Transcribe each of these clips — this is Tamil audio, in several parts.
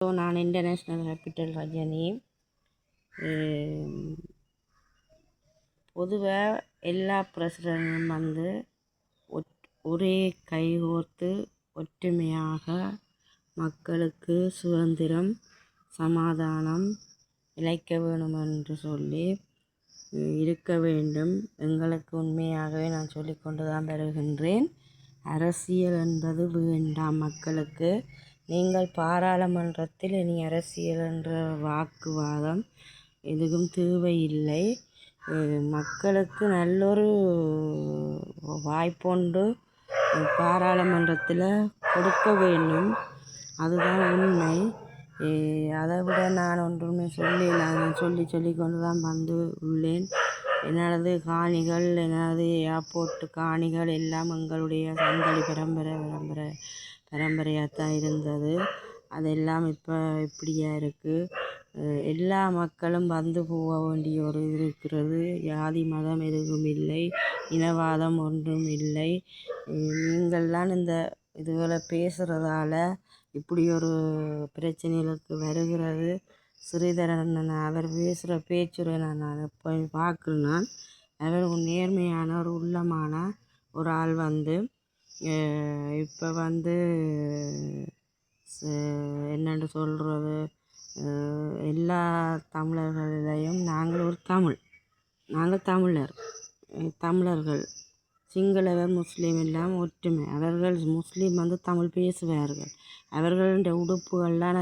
நான் இன்டர்நேஷ்னல் கேபிட்டல் ரஜினி. பொதுவாக எல்லா பிரசிடண்டும் ஒரே கைகோர்த்து ஒற்றுமையாக மக்களுக்கு சுதந்திரம் சமாதானம் இழைக்க வேணும் என்று சொல்லி இருக்க வேண்டும். எங்களுக்கு உண்மையாகவே நான் சொல்லிக்கொண்டு தான் வருகின்றேன். அரசியல் என்பது வேண்டாம் மக்களுக்கு. நீங்கள் பாராளுமன்றத்தில் இனி அரசியல் என்ற வாக்குவாதம் எதுவும் தேவையில்லை. மக்களுக்கு நல்லொரு வாய்ப்பொண்டு பாராளுமன்றத்தில் கொடுக்க வேண்டும். அதுதான் உண்மை. அதை விட நான் ஒன்றுமே நான் சொல்லி கொண்டு தான் வந்து உள்ளேன். எனது காணிகள், எனது ஏர்போர்ட் காணிகள் எல்லாம் எங்களுடைய சந்தடி பரம்பரையாகத்தான் இருந்தது. அதெல்லாம் இப்போ இப்படியா இருக்குது. எல்லா மக்களும் வந்து போக வேண்டிய ஒரு இது இருக்கிறது. ஜாதி மதம் எதுவும் இல்லை, இனவாதம் ஒன்றும் இல்லை. நீங்கள்லாம் இந்த இதுகளை பேசுகிறதால இப்படி ஒரு பிரச்சனைகளுக்கு வருகிறது. ஸ்ரீதரன் அவர் பேசுகிற பேச்சுரை நான் போய் பார்க்கலாம். அவர் நேர்மையான ஒரு உள்ளமான ஒரு ஆள். இப்போ என்னென்று சொல்கிறது, எல்லா தமிழர்களிடையும் நாங்கள் தமிழர்கள் சிங்களவர் முஸ்லீம் எல்லாம் ஒற்றுமை. அவர்கள் முஸ்லீம் தமிழ் பேசுவார்கள். அவர்களுடைய உடுப்புகள்லாம்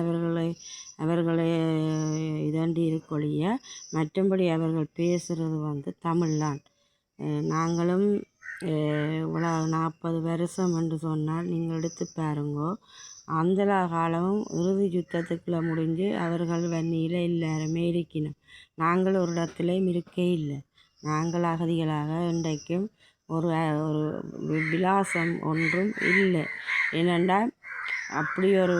அவர்களை இதண்டி இருக்கொழிய மற்றபடி அவர்கள் பேசுகிறது தமிழ்தான். நாங்களும் 40 வருஷம் என்று சொன்னால் நீங்கள் எடுத்து பாருங்கோ. அந்த காலமும் இறுதி யுத்தத்துக்குள்ளே முடிஞ்சு அவர்கள் வன்னியில் எல்லாருமே இருக்கணும். நாங்கள் ஒரு இடத்துலையும் இருக்கே இல்லை. நாங்கள் அகதிகளாக இன்றைக்கும் ஒரு விலாசம் ஒன்றும் இல்லை. ஏனென்றால் அப்படி ஒரு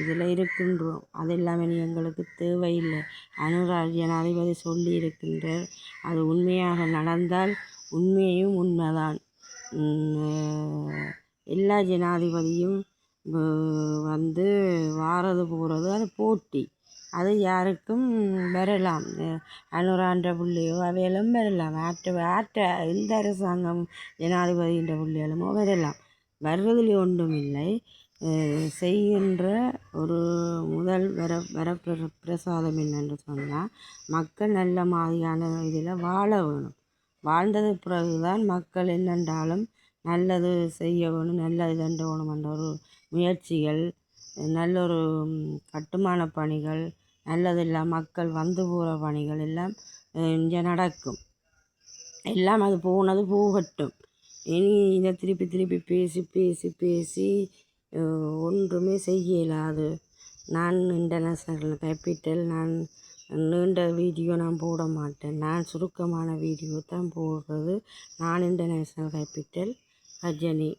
இதில் இருக்கின்றோம். அது எல்லாமே எங்களுக்கு தேவையில்லை. அனுராக் ஜனாதிபதி சொல்லி இருக்கின்றார். அது உண்மையாக நடந்தால் உண்மையும் உண்மைதான். எல்லா ஜனாதிபதியும் வாரது போகிறது அது போட்டி. அது யாருக்கும் வரலாம். அனுரான்ற பிள்ளையோ அவையெல்லாம் வரலாம். எந்த அரசாங்கம் ஜனாதிபதின்ற பிள்ளைகளுமோ வரலாம். வருவதில் ஒன்றும் இல்லை. செய்கின்ற ஒரு முதல் பிரசாதம் என்னென்று சொன்னால், மக்கள் நல்ல மாதிரியான இதில் வாழ வேணும். வாழ்ந்தது பிறகுதான் மக்கள் என்னென்றாலும் நல்லது செய்ய வேணும், நல்லது தண்ட வேணும் என்ற ஒரு முயற்சிகள், நல்லொரு கட்டுமான பணிகள், நல்லதெல்லாம் மக்கள் வந்து போகிற பணிகள் எல்லாம் இங்கே நடக்கும். எல்லாம் அது போனது போகட்டும். இனி இதை திருப்பி பேசி ஒன்றுமே செய்ய இயலாது. நான் இன்டர்நேஷ்னல் கேபிட்டல், நான் நீண்ட வீடியோ நான் போட மாட்டேன். நான் சுருக்கமான வீடியோ தான் போடுறது. நான் இன்டர்நேஷ்னல் கேபிட்டல் ரஜினி.